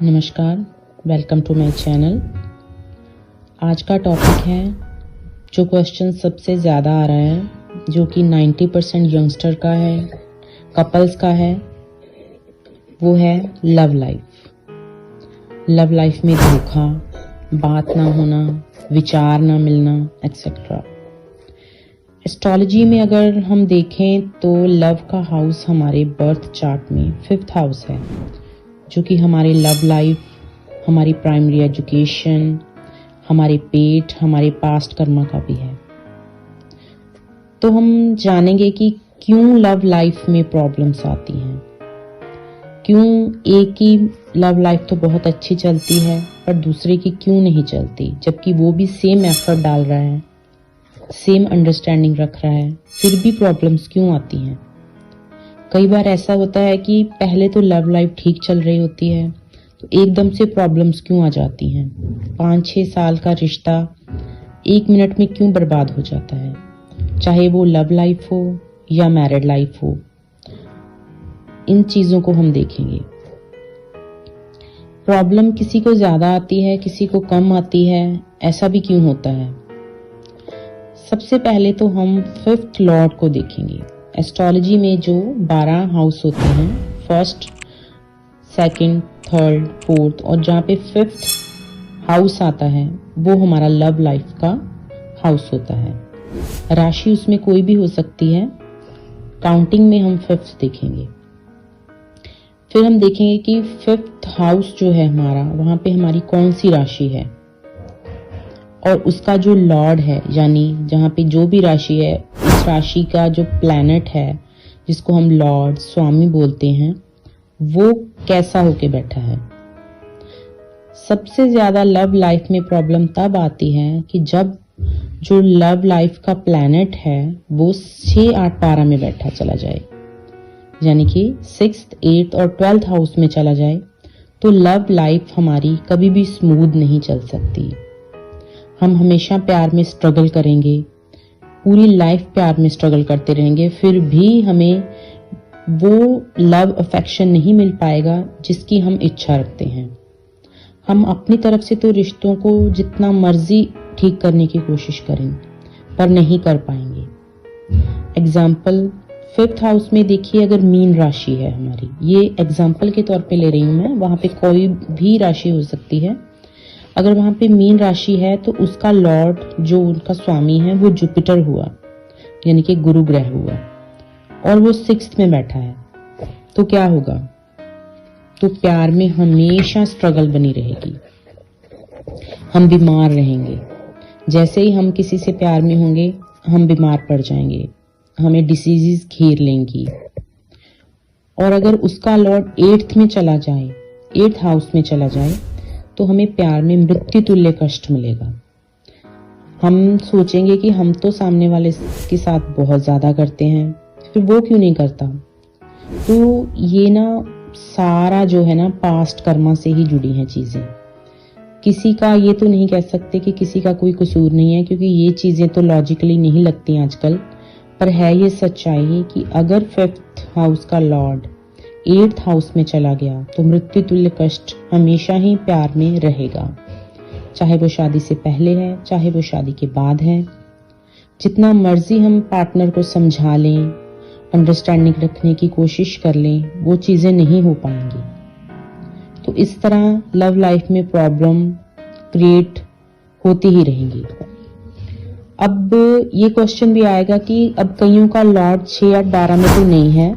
नमस्कार, welcome to my channel. आज का टॉपिक है जो क्वेश्चन सबसे ज़्यादा आ रहा है, जो कि 90% यंगस्टर का है, कपल्स का है, वो है लव लाइफ। लव लाइफ में धोखा, बात ना होना, विचार ना मिलना, एक्सेट्रा। एस्ट्रोलॉजी में अगर हम देखें तो लव का हाउस हमारे बर्थ चार्ट में 5th हाउस है, जो कि हमारे लव लाइफ, हमारी प्राइमरी एजुकेशन, हमारे पेट, हमारे पास्ट कर्मा का भी है। तो हम जानेंगे कि क्यों लव लाइफ में प्रॉब्लम्स आती हैं, क्यों एक ही लव लाइफ तो बहुत अच्छी चलती है पर दूसरे की क्यों नहीं चलती, जबकि वो भी सेम एफर्ट डाल रहा है, सेम अंडरस्टैंडिंग रख रहा है, फिर भी प्रॉब्लम्स क्यों आती हैं। कई बार ऐसा होता है कि पहले तो लव लाइफ ठीक चल रही होती है तो एकदम से प्रॉब्लम्स क्यों आ जाती हैं। 5-6 साल का रिश्ता 1 मिनट में क्यों बर्बाद हो जाता है, चाहे वो लव लाइफ हो या मैरिड लाइफ हो। इन चीज़ों को हम देखेंगे। प्रॉब्लम किसी को ज़्यादा आती है, किसी को कम आती है, ऐसा भी क्यों होता है। सबसे पहले तो हम 5th लॉर्ड को देखेंगे। एस्ट्रोलॉजी में जो 12 हाउस होते हैं, 1st, 2nd, 3rd, 4th, और जहाँ पे 5th हाउस आता है वो हमारा लव लाइफ का हाउस होता है। राशि उसमें कोई भी हो सकती है। काउंटिंग में हम 5th देखेंगे। फिर हम देखेंगे कि 5th हाउस जो है हमारा, वहाँ पे हमारी कौन सी राशि है और उसका जो लॉर्ड है, यानी जहाँ पे जो भी राशि है, उस राशि का जो प्लैनेट है, जिसको हम लॉर्ड, स्वामी बोलते हैं, वो कैसा होके बैठा है। सबसे ज्यादा लव लाइफ में प्रॉब्लम तब आती है कि जब जो लव लाइफ का प्लैनेट है वो 6, 8, 12 में बैठा चला जाए, यानी कि 6th, 8th और 12th हाउस में चला जाए, तो लव लाइफ हमारी कभी भी स्मूथ नहीं चल सकती। हम हमेशा प्यार में स्ट्रगल करेंगे, पूरी लाइफ प्यार में स्ट्रगल करते रहेंगे, फिर भी हमें वो लव अफेक्शन नहीं मिल पाएगा जिसकी हम इच्छा रखते हैं। हम अपनी तरफ से तो रिश्तों को जितना मर्जी ठीक करने की कोशिश करें पर नहीं कर पाएंगे। एग्जाम्पल 5th हाउस में देखिए, अगर मीन राशि है हमारी, ये एग्जाम्पल के तौर पे ले रही हूँ मैं, वहां पे कोई भी राशि हो सकती है। अगर वहां पे मीन राशि है तो उसका लॉर्ड, जो उनका स्वामी है, वो जुपिटर हुआ, यानी कि गुरु ग्रह हुआ, और वो 6th में बैठा है। तो क्या होगा, तो प्यार में हमेशा स्ट्रगल बनी रहेगी, हम बीमार रहेंगे। जैसे ही हम किसी से प्यार में होंगे हम बीमार पड़ जाएंगे, हमें डिसीजेस घेर लेंगी। और अगर उसका लॉर्ड 8th में चला जाए, 8th हाउस में चला जाए, तो हमें प्यार में मृत्यु तुल्य कष्ट मिलेगा। हम सोचेंगे कि हम तो सामने वाले के साथ बहुत ज्यादा करते हैं, फिर वो क्यों नहीं करता। तो ये ना सारा जो है ना पास्ट कर्मा से ही जुड़ी हैं चीजें। किसी का ये तो नहीं कह सकते कि किसी का कोई कसूर नहीं है, क्योंकि ये चीजें तो लॉजिकली नहीं लगती आजकल, पर है ये सच्चाई कि अगर 5th हाउस का लॉर्ड 8th हाउस में चला गया तो मृत्यु तुल्य कष्ट हमेशा ही प्यार में रहेगा, चाहे वो शादी से पहले है, चाहे वो शादी के बाद है। जितना मर्जी हम पार्टनर को समझा लें, अंडरस्टैंडिंग रखने की कोशिश कर लें, वो चीजें नहीं हो पाएंगी। तो इस तरह लव लाइफ में प्रॉब्लम क्रिएट होती ही रहेंगी। अब ये क्वेश्चन भी आएगा कि अब कईयों का लॉर्ड 6 या 12 में तो नहीं है,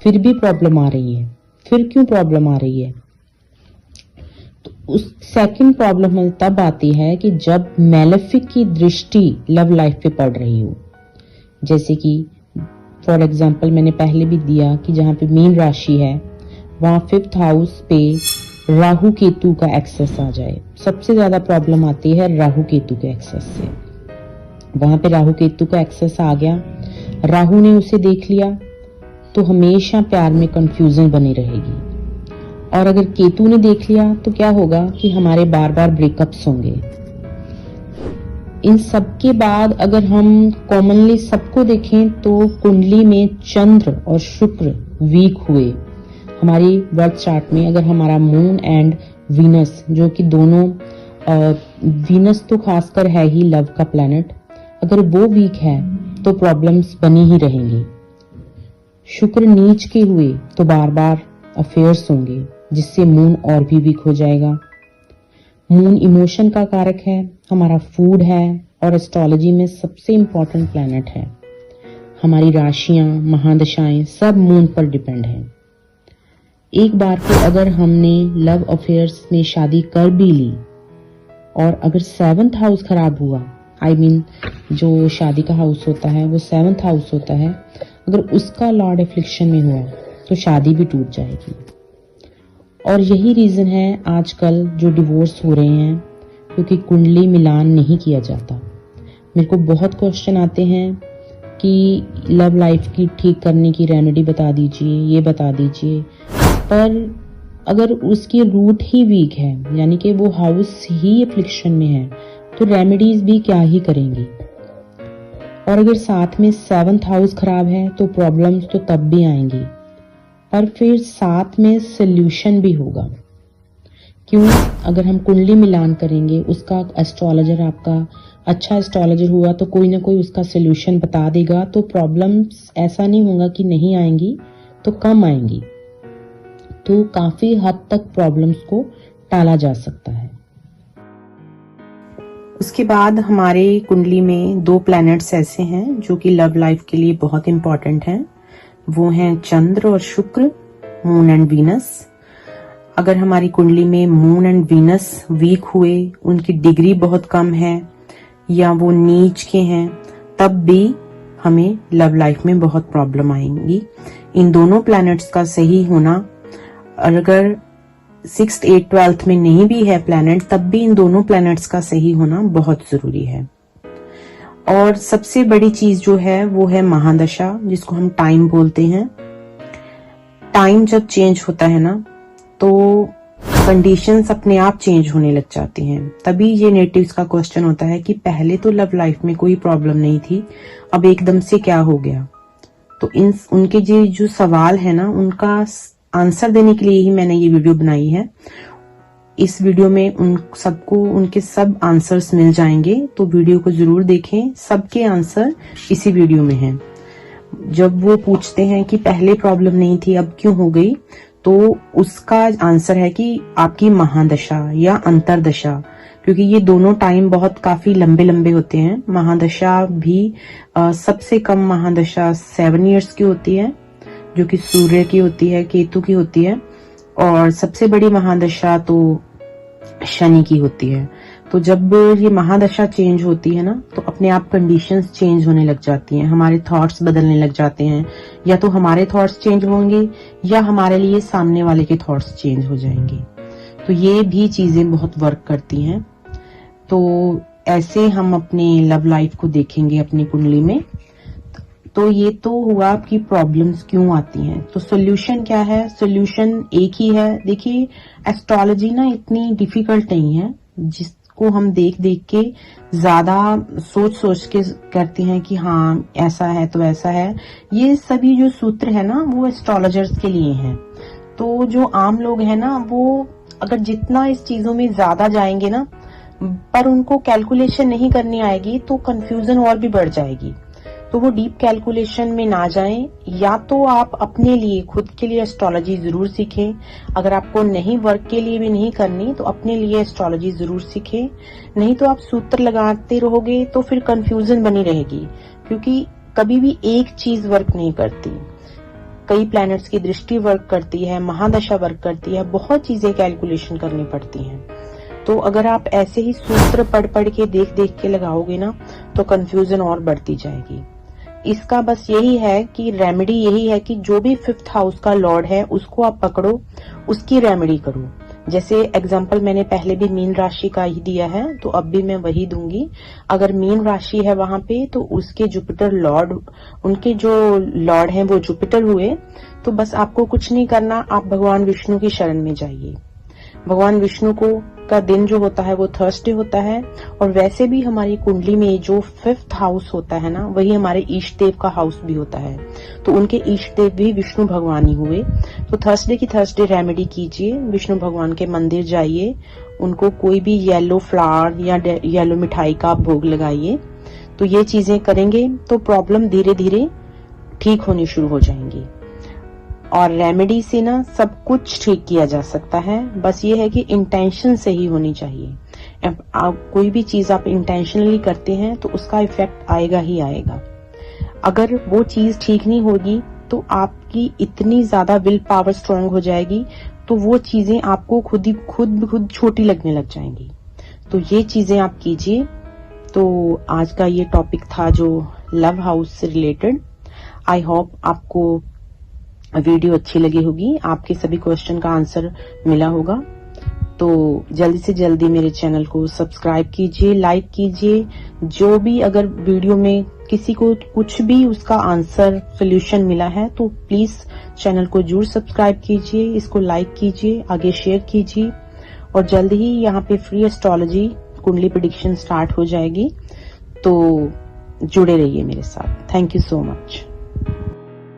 फिर भी प्रॉब्लम आ रही है। फिर क्यों प्रॉब्लम आ रही है, तो उस सेकंड प्रॉब्लम तब आती है कि जब मैलेफिक की दृष्टि लव लाइफ पे पड़ रही हो। जैसे कि फॉर एग्जांपल मैंने पहले भी दिया कि जहाँ पे मीन राशि है वहां 5th हाउस पे राहु केतु का एक्सेस आ जाए। सबसे ज्यादा प्रॉब्लम आती है राहु केतु के एक्सेस से। वहां पे राहु केतु का एक्सेस आ गया, राहु ने उसे देख लिया, तो हमेशा प्यार में कंफ्यूजन बनी रहेगी। और अगर केतु ने देख लिया तो क्या होगा कि हमारे बार बार ब्रेकअप्स होंगे। इन सब के बाद अगर हम कॉमनली सबको देखें तो कुंडली में चंद्र और शुक्र वीक हुए, हमारी बर्थ चार्ट में अगर हमारा मून एंड वीनस, जो कि दोनों वीनस तो खासकर है ही लव का प्लैनेट, अगर वो वीक है तो प्रॉब्लम्स बनी ही रहेंगी। शुक्र नीच के हुए तो बार बार अफेयर्स होंगे, जिससे मून और भी वीक हो जाएगा। मून इमोशन का कारक है, हमारा फूड है और एस्ट्रोलॉजी में सबसे इंपॉर्टेंट प्लैनेट है। हमारी राशियां, महादशाएं सब मून पर डिपेंड है। एक बार को अगर हमने लव अफेयर्स में शादी कर भी ली और अगर 7th हाउस खराब हुआ, जो शादी का हाउस होता है वो 7th हाउस होता है, अगर उसका लॉर्ड एफ्लिक्शन में हुआ तो शादी भी टूट जाएगी। और यही रीजन है आजकल जो डिवोर्स हो रहे हैं, क्योंकि कुंडली मिलान नहीं किया जाता। मेरे को बहुत क्वेश्चन आते हैं कि लव लाइफ की ठीक करने की रेमेडी बता दीजिए, ये बता दीजिए, पर अगर उसकी रूट ही वीक है, यानी कि वो हाउस ही एफ्लिक्शन में है, तो रेमेडीज भी क्या ही करेंगी। और अगर साथ में 7th हाउस खराब है तो प्रॉब्लम्स तो तब भी आएंगी, पर फिर साथ में सोल्यूशन भी होगा। क्यों? अगर हम कुंडली मिलान करेंगे, उसका एस्ट्रोलॉजर आपका अच्छा एस्ट्रोलॉजर हुआ तो कोई ना कोई उसका सोल्यूशन बता देगा, तो प्रॉब्लम्स ऐसा नहीं होगा कि नहीं आएंगी, तो कम आएंगी। तो काफी हद तक प्रॉब्लम्स को टाला जा सकता है। उसके बाद हमारे कुंडली में 2 प्लैनेट्स ऐसे हैं जो कि लव लाइफ के लिए बहुत इंपॉर्टेंट हैं। वो हैं चंद्र और शुक्र, मून एंड वीनस। अगर हमारी कुंडली में मून एंड वीनस वीक हुए, उनकी डिग्री बहुत कम है या वो नीच के हैं, तब भी हमें लव लाइफ में बहुत प्रॉब्लम आएंगी। इन दोनों प्लैनेट्स का सही होना, अगर 6th, 8th, 12th में नहीं भी है प्लैनेट, तब भी इन दोनों प्लैनेट्स का सही होना बहुत जरूरी है। और सबसे बड़ी चीज जो है वो है महादशा, जिसको हम टाइम बोलते हैं। टाइम जब चेंज होता है ना, तो कंडीशंस अपने आप चेंज होने लग जाती हैं। तभी ये नेटिव्स का क्वेश्चन होता है कि पहले तो लव लाइफ में कोई प्रॉब्लम नहीं थी, अब एकदम से क्या हो गया। तो उनके जो सवाल है ना, उनका आंसर देने के लिए ही मैंने ये वीडियो बनाई है। इस वीडियो में उन सबको उनके सब आंसर्स मिल जाएंगे, तो वीडियो को जरूर देखें। सबके आंसर इसी वीडियो में हैं। जब वो पूछते हैं कि पहले प्रॉब्लम नहीं थी अब क्यों हो गई, तो उसका आंसर है कि आपकी महादशा या अंतरदशा, क्योंकि ये दोनों टाइम बहुत काफी लंबे लंबे होते हैं। महादशा भी सबसे कम महादशा 7 years की होती है, जो कि सूर्य की होती है, केतु की होती है, और सबसे बड़ी महादशा तो शनि की होती है। तो जब ये महादशा चेंज होती है ना, तो अपने आप कंडीशंस चेंज होने लग जाती हैं, हमारे थॉट्स बदलने लग जाते हैं, या तो हमारे थॉट्स चेंज होंगे या हमारे लिए सामने वाले के थॉट्स चेंज हो जाएंगे। तो ये भी चीजें बहुत वर्क करती हैं। तो ऐसे हम अपने लव लाइफ को देखेंगे अपनी कुंडली में। तो ये तो हुआ आपकी प्रॉब्लम्स क्यों आती हैं। तो सोल्यूशन क्या है? सोल्यूशन एक ही है। देखिए, एस्ट्रोलॉजी ना इतनी डिफिकल्ट नहीं है, जिसको हम देख देख के ज्यादा सोच के करते हैं कि हाँ ऐसा है तो ऐसा है। ये सभी जो सूत्र है ना, वो एस्ट्रोलॉजर्स के लिए हैं। तो जो आम लोग हैं ना, वो अगर जितना इस चीजों में ज्यादा जाएंगे ना, पर उनको कैलकुलेशन नहीं करनी आएगी, तो कंफ्यूजन और भी बढ़ जाएगी। तो वो डीप कैलकुलेशन में ना जाएं। या तो आप अपने लिए, खुद के लिए एस्ट्रोलॉजी जरूर सीखें। अगर आपको नहीं, वर्क के लिए भी नहीं करनी, तो अपने लिए एस्ट्रोलॉजी जरूर सीखें। नहीं तो आप सूत्र लगाते रहोगे तो फिर कंफ्यूजन बनी रहेगी, क्योंकि कभी भी एक चीज वर्क नहीं करती। कई प्लैनेट्स की दृष्टि वर्क करती है, महादशा वर्क करती है, बहुत चीजें कैलकुलेशन करनी पड़ती हैं। तो अगर आप ऐसे ही सूत्र पढ़ के देख के लगाओगे ना, तो कंफ्यूजन और बढ़ती जाएगी। इसका बस यही है कि रेमेडी यही है कि जो भी 5th हाउस का लॉर्ड है उसको आप पकड़ो, उसकी रेमेडी करो। जैसे एग्जाम्पल मैंने पहले भी मीन राशि का ही दिया है, तो अब भी मैं वही दूंगी। अगर मीन राशि है वहां पे, तो उसके जुपिटर लॉर्ड, उनके जो लॉर्ड हैं वो जुपिटर हुए। तो बस आपको कुछ नहीं करना, आप भगवान विष्णु की शरण में जाइए। भगवान विष्णु का दिन जो होता है वो थर्सडे होता है। और वैसे भी हमारी कुंडली में जो 5th हाउस होता है ना, वही हमारे इष्ट देव का हाउस भी होता है। तो उनके इष्ट देव भी विष्णु भगवान ही हुए। तो थर्सडे की थर्सडे रेमेडी कीजिए, विष्णु भगवान के मंदिर जाइए, उनको कोई भी येलो फ्लावर या येलो मिठाई का आप भोग लगाइए। तो ये चीजें करेंगे तो प्रॉब्लम धीरे धीरे ठीक होनी शुरू हो जाएंगी। और रेमेडी से ना सब कुछ ठीक किया जा सकता है, बस ये है कि इंटेंशन सही होनी चाहिए। आप कोई भी चीज आप इंटेंशनली करते हैं तो उसका इफेक्ट आएगा ही आएगा। अगर वो चीज ठीक नहीं होगी तो आपकी इतनी ज्यादा विल पावर स्ट्रांग हो जाएगी तो वो चीजें आपको खुद छोटी लगने लग जाएंगी। तो ये चीजें आप कीजिए। तो आज का ये टॉपिक था जो लव हाउस से रिलेटेड। आई होप आपको वीडियो अच्छी लगी होगी, आपके सभी क्वेश्चन का आंसर मिला होगा। तो जल्दी से जल्दी मेरे चैनल को सब्सक्राइब कीजिए, लाइक कीजिए। जो भी अगर वीडियो में किसी को कुछ भी उसका आंसर सोल्यूशन मिला है तो प्लीज चैनल को जरूर सब्सक्राइब कीजिए, इसको लाइक कीजिए, आगे शेयर कीजिए। और जल्द ही यहाँ पे फ्री एस्ट्रोलॉजी कुंडली प्रेडिक्शन स्टार्ट हो जाएगी, तो जुड़े रहिए मेरे साथ। Thank you so much.